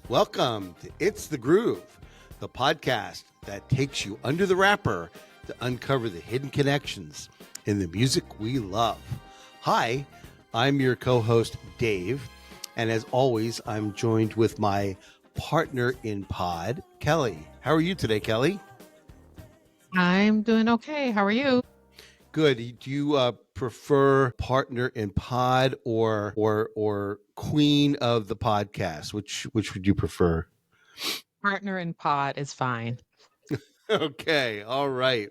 Welcome to It's the Groove, the podcast that takes you under the wrapper to uncover the hidden connections in the music we love. Hi, I'm your co-host, Dave, and as always, I'm joined with my partner in pod, Kelly. How are you today, Kelly? I'm doing okay. How are you? Good. Do you prefer partner in pod or queen of the podcast? Which would you prefer? Partner in pod is fine. Okay. All right.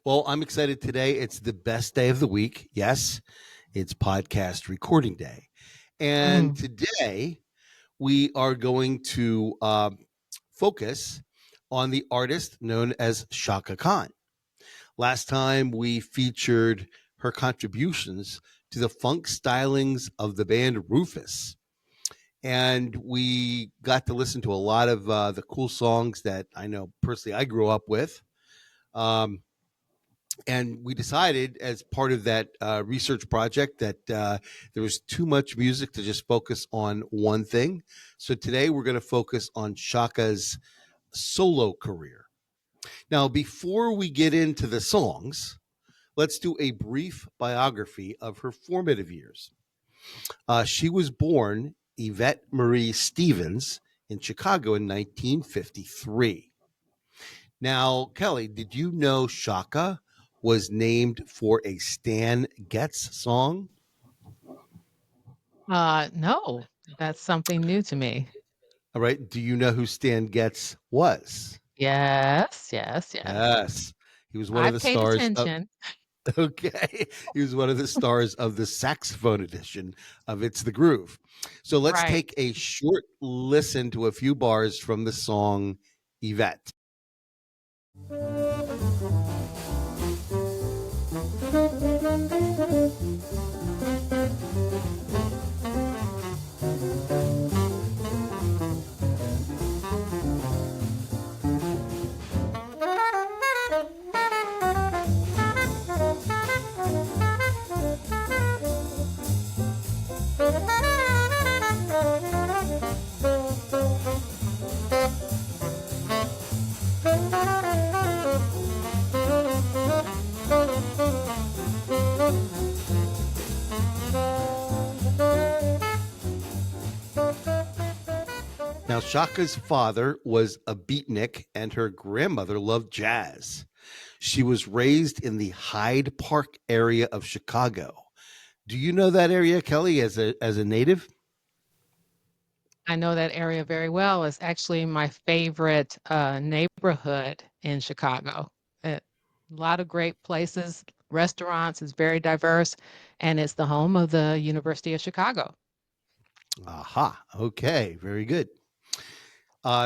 Well, I'm excited today. It's the best day of the week. Yes, it's podcast recording day. And Mm. today we are going to focus on the artist known as Chaka Khan. Last time we featured her contributions to the funk stylings of the band Rufus. And we got to listen to a lot of the cool songs that I know personally I grew up with. And we decided as part of that research project that there was too much music to just focus on one thing. So today we're going to focus on Chaka's solo career. Now, before we get into the songs, let's do a brief biography of her formative years. She was born Yvette Marie Stevens in Chicago in 1953. Now, Kelly, did you know Chaka was named for a Stan Getz song? No, that's something new to me. All right. Do you know who Stan Getz was? Yes. Yes. He was one I of the paid stars of attention. okay. He was one of the stars of the saxophone edition of It's the Groove. So let's Right. take a short listen to a few bars from the song Yvette. Now, Chaka's father was a beatnik and her grandmother loved jazz. She was raised in the Hyde Park area of Chicago. Do you know that area, Kelly, as a native? I know that area very well. It's actually my favorite neighborhood in Chicago. A lot of great places, restaurants. It's very diverse, and it's the home of the University of Chicago. Aha. Okay. Very good.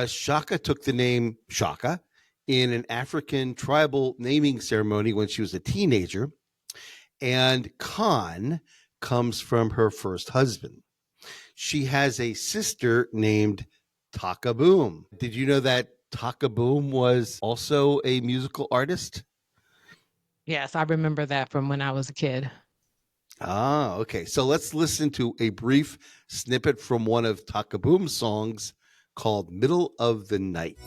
Chaka took the name Chaka in an African tribal naming ceremony when she was a teenager, and Khan comes from her first husband. She has a sister named Taka Boom. Did you know that Taka Boom was also a musical artist? Yes, I remember that from when I was a kid. Ah, okay. So let's listen to a brief snippet from one of Taka Boom's songs called Middle of the Night.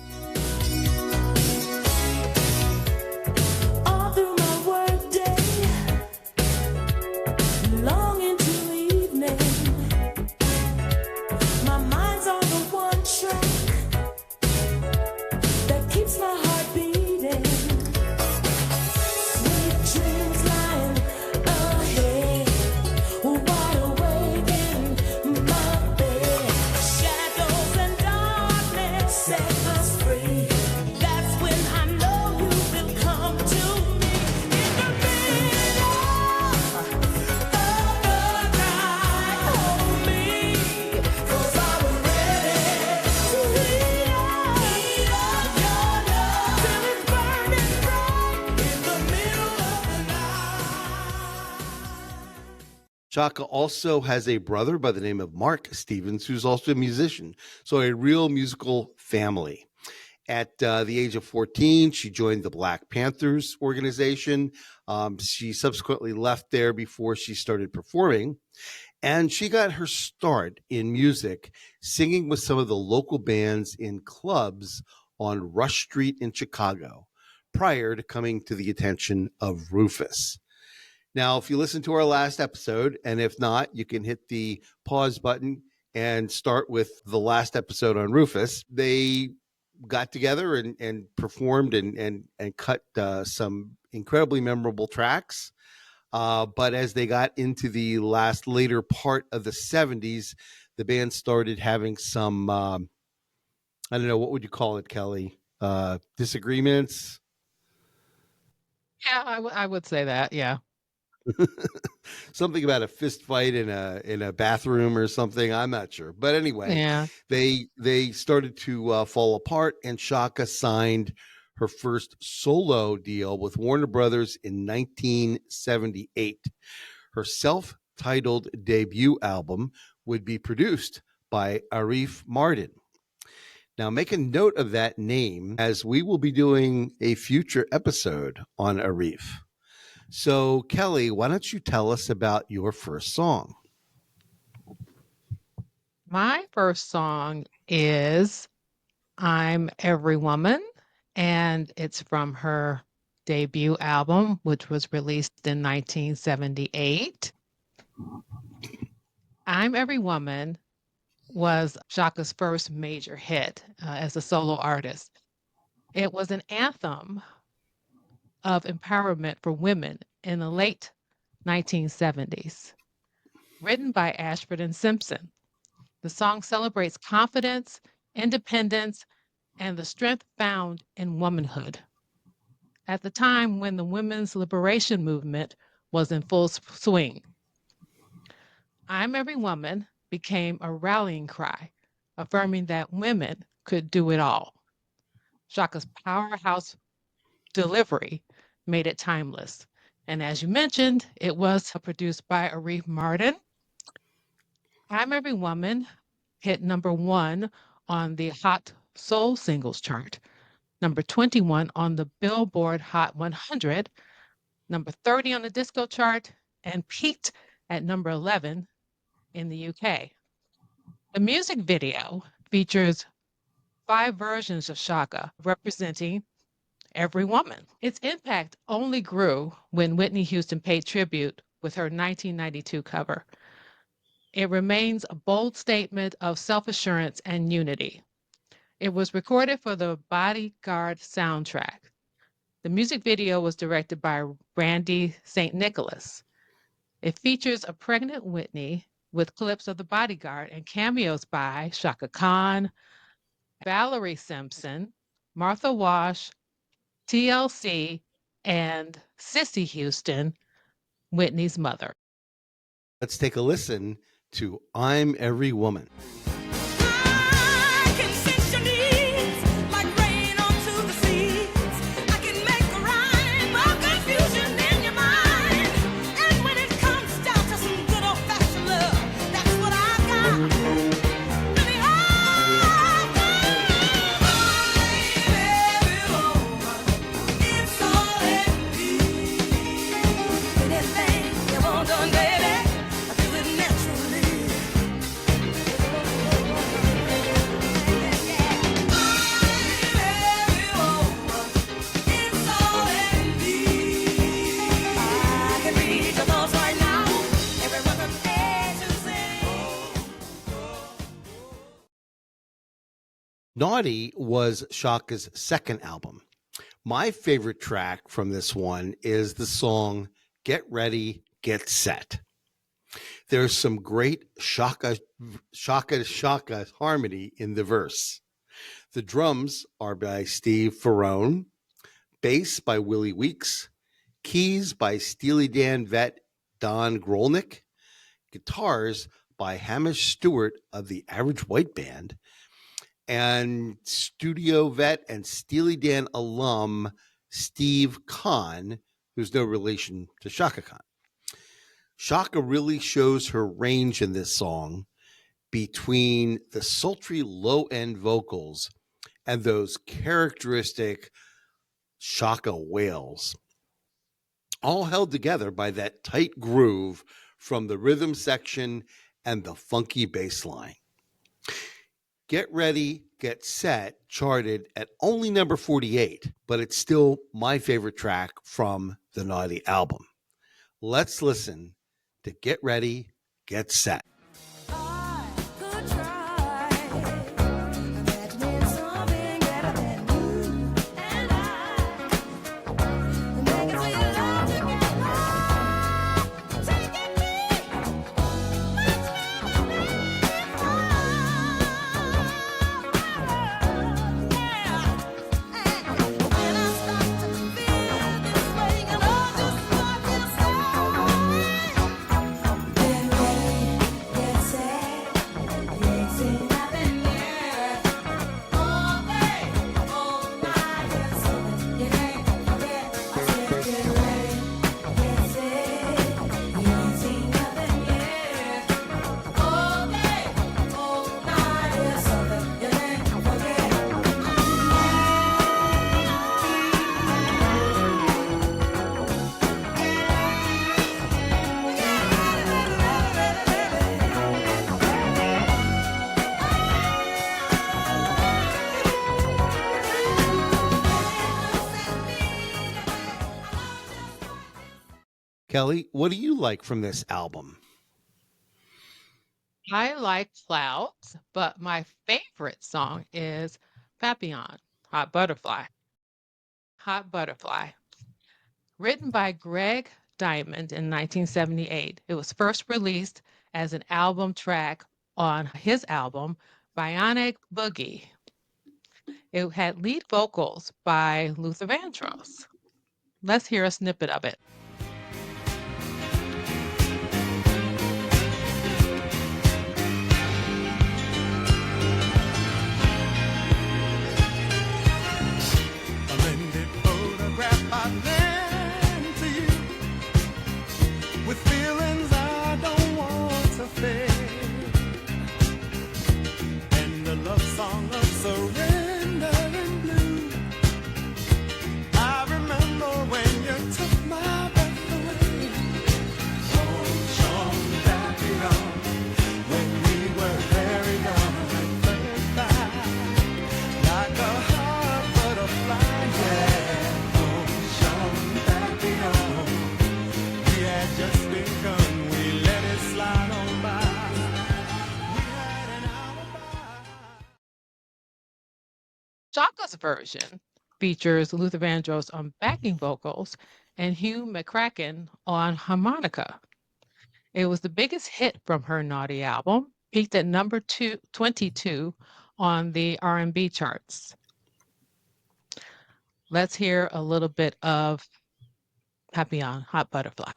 Chaka also has a brother by the name of Mark Stevens, who's also a musician. So a real musical family. At the age of 14, she joined the Black Panthers organization. She subsequently left there before she started performing. And she got her start in music singing with some of the local bands in clubs on Rush Street in Chicago prior to coming to the attention of Rufus. Now, if you listen to our last episode, and if not, you can hit the pause button and start with the last episode on Rufus. They got together and performed and cut some incredibly memorable tracks. But as they got into the later part of the 70s, the band started having some, I don't know, what would you call it, Kelly? Disagreements? Yeah, I would say that. Yeah. Something about a fist fight in a bathroom or something. I'm not sure, but anyway, Yeah. they started to fall apart, and Chaka signed her first solo deal with Warner Brothers in 1978. Her self-titled debut album would be produced by Arif Mardin. Now, make a note of that name as we will be doing a future episode on Arif. So, Kelly, why don't you tell us about your first song? My first song is I'm Every Woman, and it's from her debut album, which was released in 1978. I'm Every Woman was Chaka's first major hit as a solo artist. It was an anthem of empowerment for women in the late 1970s, written by Ashford and Simpson. The song celebrates confidence, independence, and the strength found in womanhood. At the time when the women's liberation movement was in full swing, I'm Every Woman became a rallying cry, affirming that women could do it all. Shaka's powerhouse delivery made it timeless. And as you mentioned, it was produced by Arif Mardin. I'm Every Woman hit #1 on the Hot Soul Singles chart, #21 on the Billboard Hot 100, #30 on the disco chart, and peaked at #11 in the UK. The music video features 5 versions of Chaka representing every woman. Its impact only grew when Whitney Houston paid tribute with her 1992 cover. It remains a bold statement of self-assurance and unity. It was recorded for the Bodyguard soundtrack. The music video was directed by Randy St. Nicholas. It features a pregnant Whitney with clips of the Bodyguard and cameos by Chaka Khan, Valerie Simpson, Martha Wash, TLC, and Cissy Houston, Whitney's mother. Let's take a listen to I'm Every Woman. Naughty was Chaka's second album. My favorite track from this one is the song Get Ready, Get Set. There's some great Chaka harmony in the verse. The drums are by Steve Ferrone, bass by Willie Weeks, keys by Steely Dan vet Don Grolnick, guitars by Hamish Stewart of the Average White Band, and studio vet and Steely Dan alum Steve Khan, who's no relation to Chaka Khan. Chaka really shows her range in this song between the sultry low-end vocals and those characteristic Chaka wails, all held together by that tight groove from the rhythm section and the funky bass line. Get Ready, Get Set charted at only number 48, but it's still my favorite track from the Naughty album. Let's listen to Get Ready, Get Set. Kelly, what do you like from this album? I like Clouds, but my favorite song is Papillon, Hot Butterfly. Hot Butterfly. Written by Greg Diamond in 1978, it was first released as an album track on his album, Bionic Boogie. It had lead vocals by Luther Vandross. Let's hear a snippet of it. Chaka's version features Luther Vandross on backing vocals and Hugh McCracken on harmonica. It was the biggest hit from her Naughty album, peaked at number 22 on the R&B charts. Let's hear a little bit of Papillon, Hot Butterfly.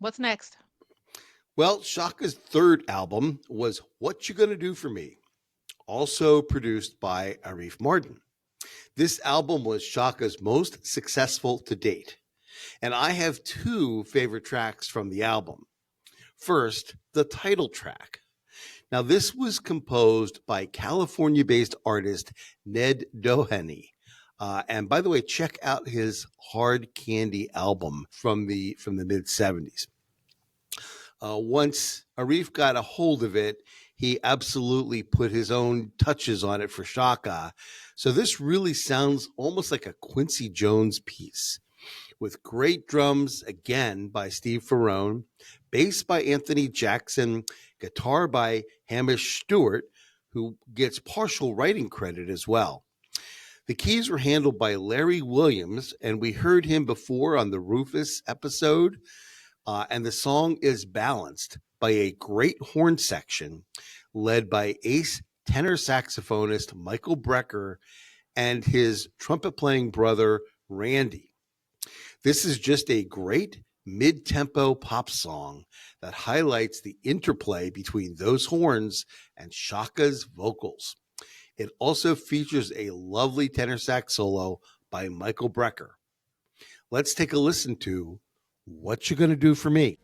What's next? Well, Shaka's third album was What You Gonna Do For Me, also produced by Arif Mardin. This album was Shaka's most successful to date, and I have two favorite tracks from the album. First, the title track. Now, this was composed by California based artist Ned Doheny. And by the way, check out his Hard Candy album from the mid 70s. Once Arif got a hold of it, he absolutely put his own touches on it for Chaka. So this really sounds almost like a Quincy Jones piece, with great drums again by Steve Ferrone, bass by Anthony Jackson, guitar by Hamish Stewart, who gets partial writing credit as well. The keys were handled by Larry Williams, and we heard him before on the Rufus episode. And the song is balanced by a great horn section led by ace tenor saxophonist Michael Brecker and his trumpet playing brother Randy. This is just a great mid-tempo pop song that highlights the interplay between those horns and Chaka's vocals. It also features a lovely tenor sax solo by Michael Brecker. Let's take a listen to What You Gonna Do For Me.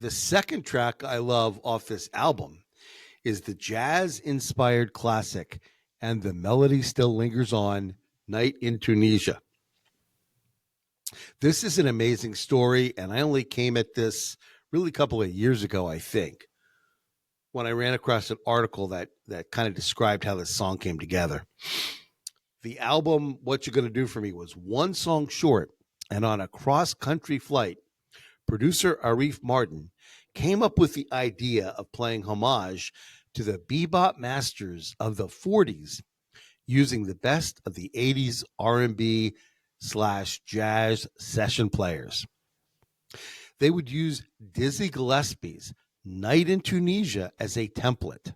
The second track I love off this album is the jazz-inspired classic And the Melody Still Lingers On, Night in Tunisia. This is an amazing story, and I only came at this really a couple of years ago, I think, when I ran across an article that kind of described how this song came together. The album, What You Gonna Do For Me, was one song short, and on a cross-country flight, producer Arif Mardin came up with the idea of playing homage to the bebop masters of the 40s using the best of the 80s R&B/jazz session players. They would use Dizzy Gillespie's Night in Tunisia as a template.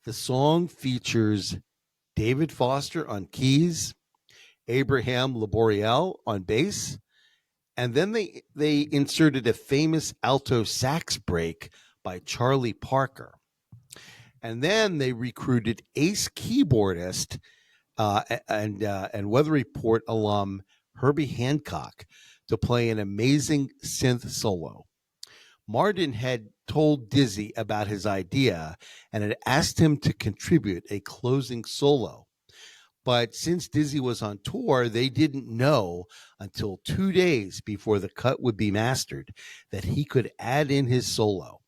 The song features David Foster on keys, Abraham Laboriel on bass, and then they inserted a famous alto sax break by Charlie Parker. And then they recruited ace keyboardist and Weather Report alum Herbie Hancock to play an amazing synth solo. Mardin had told Dizzy about his idea and had asked him to contribute a closing solo. But since Dizzy was on tour, they didn't know until 2 days before the cut would be mastered that he could add in his solo.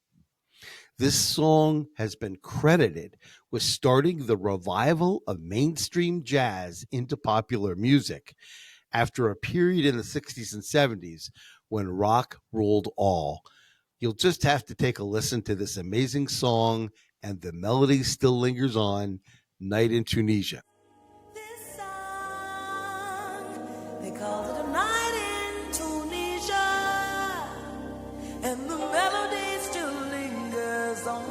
This song has been credited with starting the revival of mainstream jazz into popular music after a period in the 60s and 70s when rock ruled all. You'll just have to take a listen to this amazing song, And the Melody Still Lingers On, Night in Tunisia. This song, they called it a night in Tunisia, and the melody still lingers on.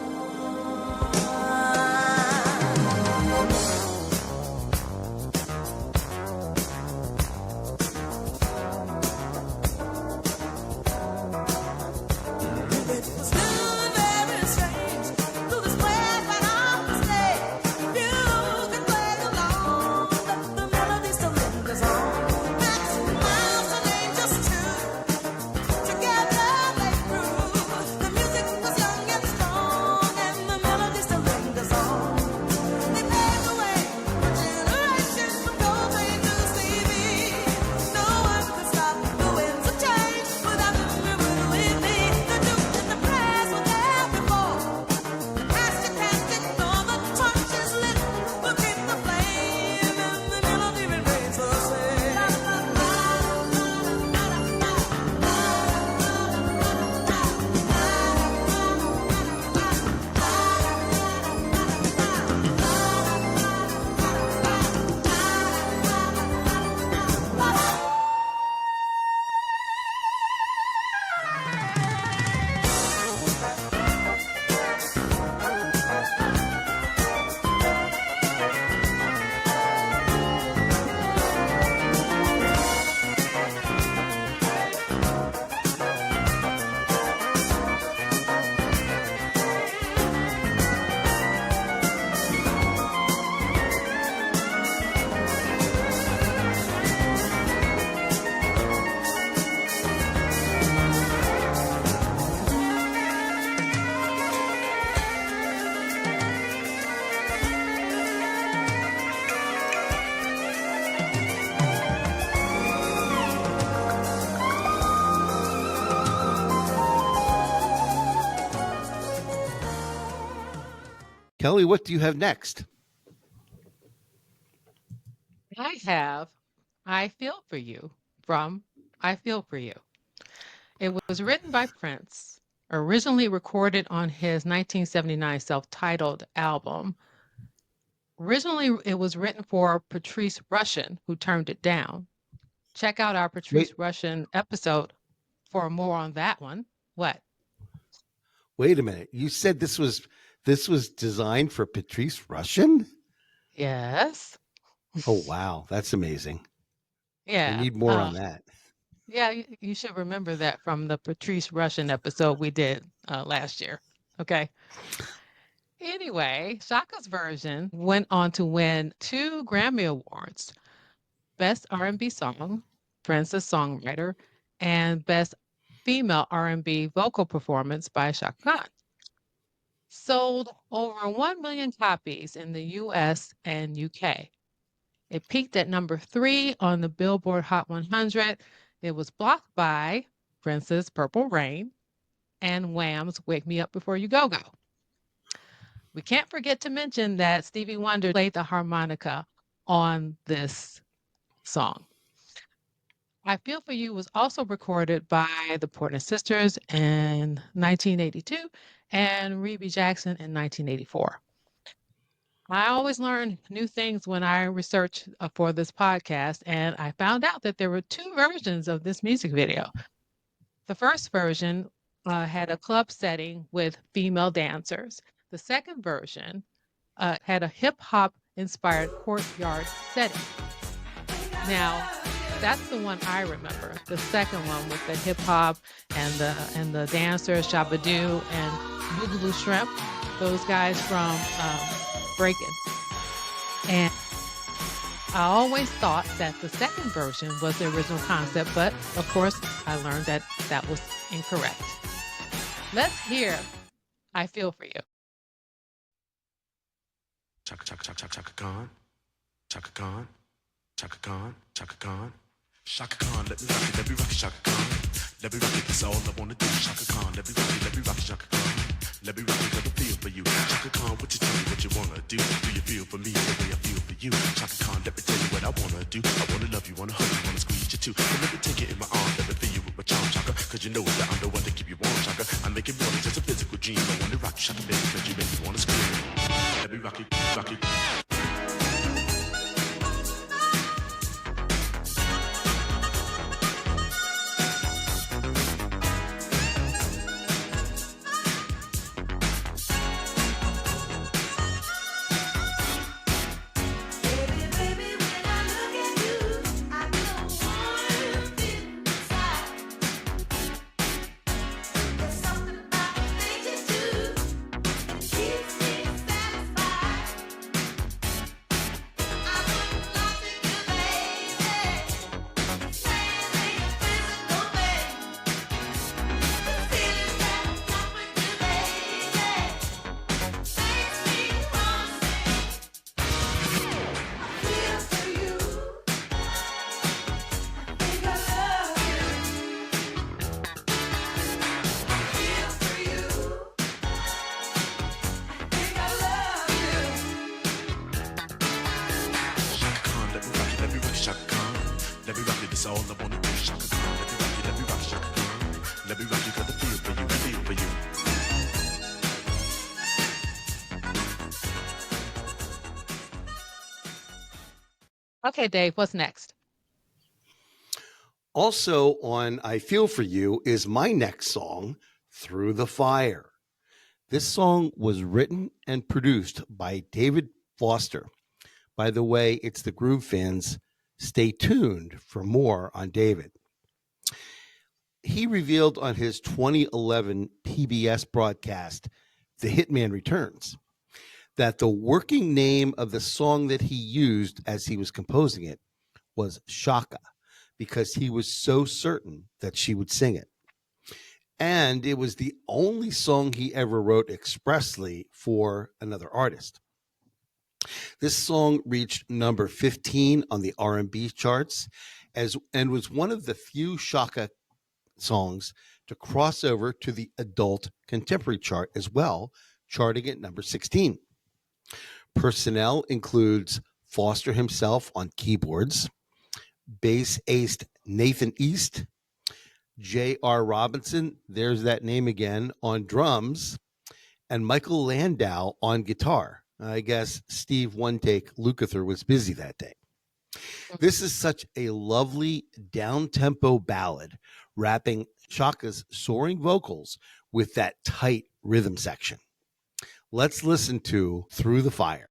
Kelly, what do you have next? I have I Feel For You from I Feel For You. It was written by Prince, originally recorded on his 1979 self-titled album. Originally, it was written for Patrice Rushen, who turned it down. Check out our Wait, Patrice Rushen episode for more on that one. What? wait a minute. You said this was designed for Patrice Rushen? Yes. Oh wow, that's amazing. I Yeah. need more on that. Yeah, you should remember that from the Patrice Rushen episode we did last year. Okay. Anyway, Shaka's version went on to win 2 Grammy Awards: Best R&B Song, Prince's Songwriter, and Best Female R&B Vocal Performance by Chaka Khan. Sold over 1 million copies in the US and UK. It peaked at number 3 on the Billboard Hot 100. It was blocked by Prince's Purple Rain and Wham's Wake Me Up Before You Go Go. We can't forget to mention that Stevie Wonder played the harmonica on this song. I Feel For You was also recorded by the Portner Sisters in 1982 and Rebe Jackson in 1984. I always learn new things when I research for this podcast, and I found out that there were 2 versions of this music video. The first version had a club setting with female dancers. The second version had a hip hop inspired courtyard setting. Now, that's the one I remember. The second one with the hip hop and the dancers, Shabadoo and Boogaloo Shrimp, those guys from Breakin'. And I always thought that the second version was the original concept, but of course, I learned that that was incorrect. Let's hear I Feel For You. Chaka Khan, Chaka Khan, Chaka Khan, Chaka Khan. Chaka Khan, let me rock it, Chaka Khan. Let me rock it, that's all I wanna do. Chaka Khan, let me rock it, Chaka Khan. Let me rock it, got a feel for you. Chaka Khan, what you tell me what you wanna do? Do you feel for me the way I feel for you? Chaka Khan, let me tell you what I wanna do. I wanna love you, wanna hug you, wanna squeeze you too. So let me take it in my arms, let me feel you with my charm, Chaka. Cause you know that I'm the one to keep you warm, Chaka. I make it more than just a physical dream. I wanna rock you, Chaka, baby, cause you make me wanna scream. Let me rock it, rock it. That's all I wanna do. Chaka Khan, let me rock it, Chaka Khan. Let me rock you, got the feel for you, feel for you. Okay, Dave, what's next? Also on I Feel For You is my next song, Through the Fire. This song was written and produced by David Foster. By the way, it's the Groove fans. Stay tuned for more on David. He revealed on his 2011 PBS broadcast, The Hitman Returns, that the working name of the song that he used as he was composing it was Chaka, because he was so certain that she would sing it. And it was the only song he ever wrote expressly for another artist. This song reached number 15 on the R&B charts and was one of the few Chaka songs to cross over to the adult contemporary chart as well, charting at number 16. Personnel includes Foster himself on keyboards, bass ace Nathan East, J.R. Robinson, there's that name again, on drums, and Michael Landau on guitar. I guess Steve One Take Lukather was busy that day. This is such a lovely down-tempo ballad, wrapping Chaka's soaring vocals with that tight rhythm section. Let's listen to Through the Fire.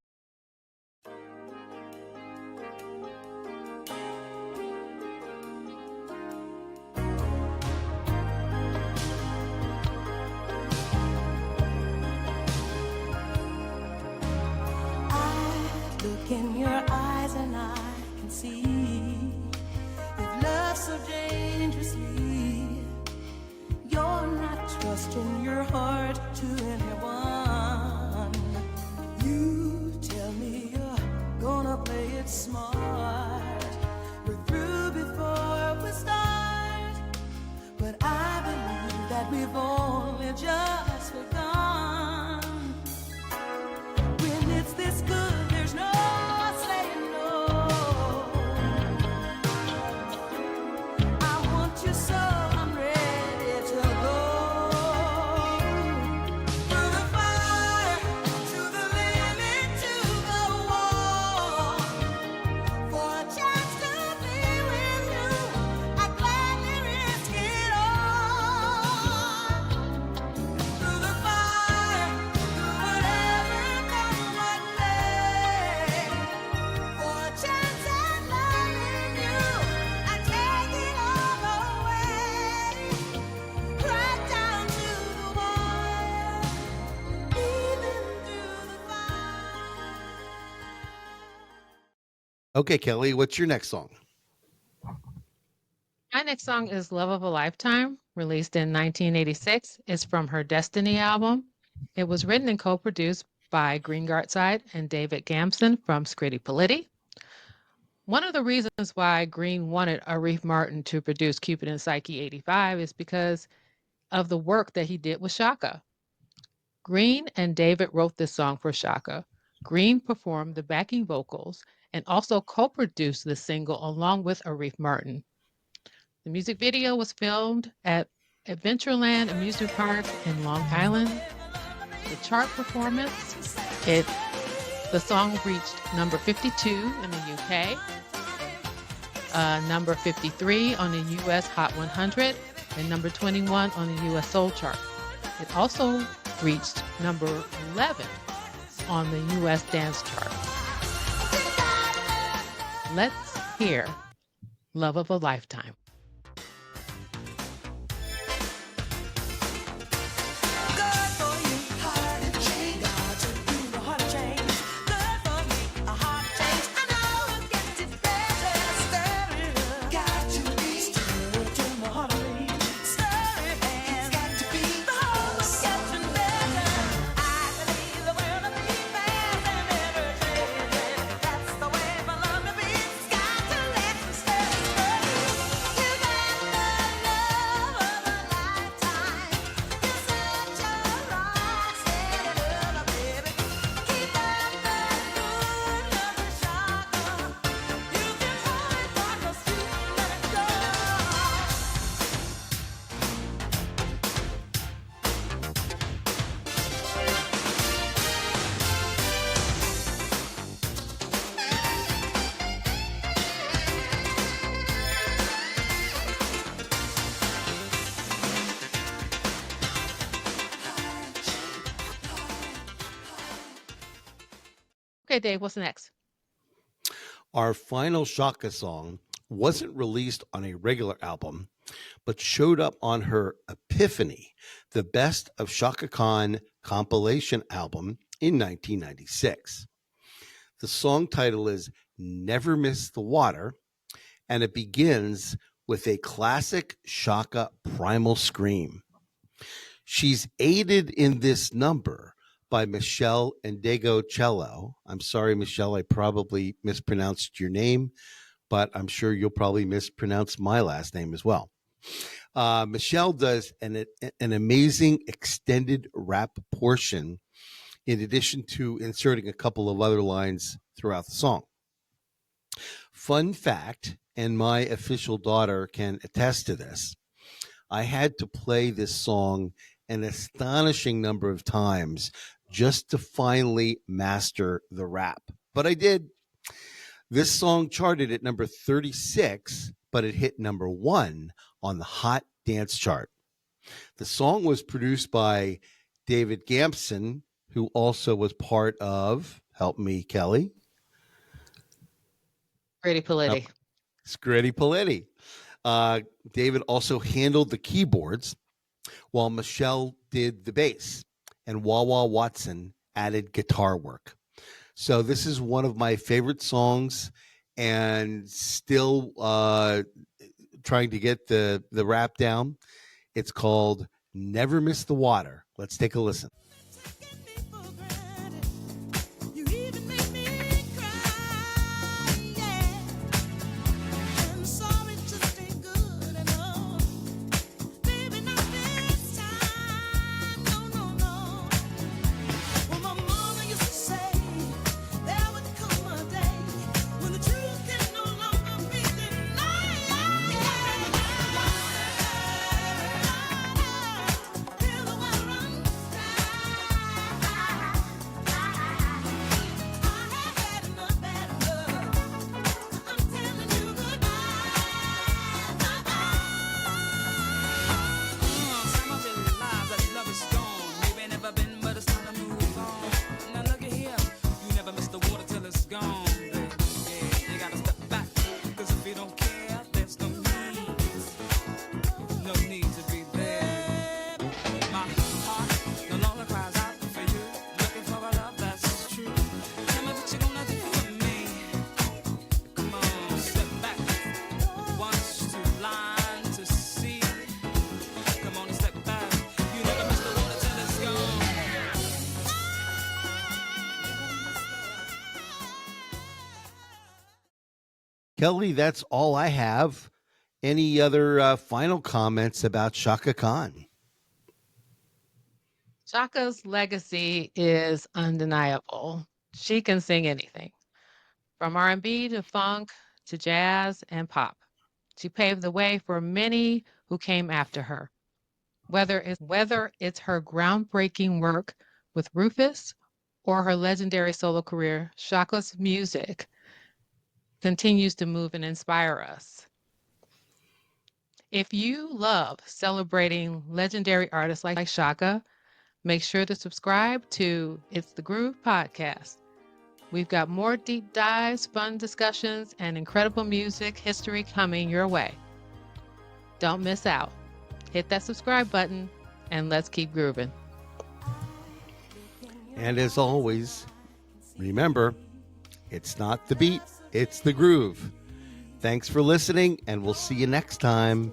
In your eyes and I can see you've loved so dangerously. You're not trusting your heart to anyone. You tell me you're gonna play it smart. We're through before we start, but I believe that we've only just begun. When it's this good, there's no Okay, Kelly, what's your next song? My next song is Love of a Lifetime, released in 1986. It's from her Destiny album. It was written and co-produced by Green Gartside and David Gamson from Scritti Politti. One of the reasons why Green wanted Arif Martin to produce Cupid and Psyche 85 is because of the work that he did with Chaka. Green and David wrote this song for Chaka. Green performed the backing vocals and also co-produced the single along with Arif Martin. The music video was filmed at Adventureland Amusement Park in Long Island. The chart performance, the song reached number 52 in the UK, number 53 on the US Hot 100, and number 21 on the US Soul chart. It also reached number 11 on the US Dance chart. Let's hear Love of a Lifetime. Okay, Dave, what's next? Our final Chaka song wasn't released on a regular album, but showed up on her Epiphany, the Best of Chaka Khan compilation album in 1996. The song title is Never Miss the Water, and it begins with a classic Chaka primal scream. She's aided in this number by Michelle Ndegocello. I'm sorry, Michelle, I probably mispronounced your name, but I'm sure you'll probably mispronounce my last name as well. Michelle does an amazing extended rap portion in addition to inserting a couple of other lines throughout the song. Fun fact, and my official daughter can attest to this, I had to play this song an astonishing number of times just to finally master the rap. But I did. This song charted at number 36, but it hit number 1 on the Hot Dance chart. The song was produced by David Gampson, who also was part of, help me, Kelly, Pretty Politti. Scritty Politti. David also handled the keyboards while Michelle did the bass, and Wawa Watson added guitar work. So this is one of my favorite songs, and still trying to get the rap down. It's called Never Miss the Water. Let's take a listen. You even make me cry, yeah. And sorry just ain't good enough. Baby, not this time. No, no, no. Well, my mama used to say there would come a day when the truth can no longer be denied. Feel the water run Some of it lies that love is gone. Maybe never been, but it's time to move on. Now look at here, you never miss the water till it's gone. Baby. Yeah, you gotta step back, 'cause if you don't care, there's no need to be there. My heart no longer cries out for you, looking for a love that's true. Tell me what you gonna do for me. Come on, step back. Once too blind to see. Come on and step back. You never miss the water till it's gone. Kelly, that's all I have. Any other final comments about Chaka Khan? Chaka's legacy is undeniable. She can sing anything, from R&B to funk to jazz and pop. She paved the way for many who came after her. Whether it's her groundbreaking work with Rufus or her legendary solo career, Chaka's music continues to move and inspire us. If you love celebrating legendary artists like Chaka, make sure to subscribe to It's the Groove podcast. We've got more deep dives, fun discussions, and incredible music history coming your way. Don't miss out. Hit that subscribe button and let's keep grooving. And as always, remember, it's not the beat, it's the groove. Thanks for listening, and we'll see you next time.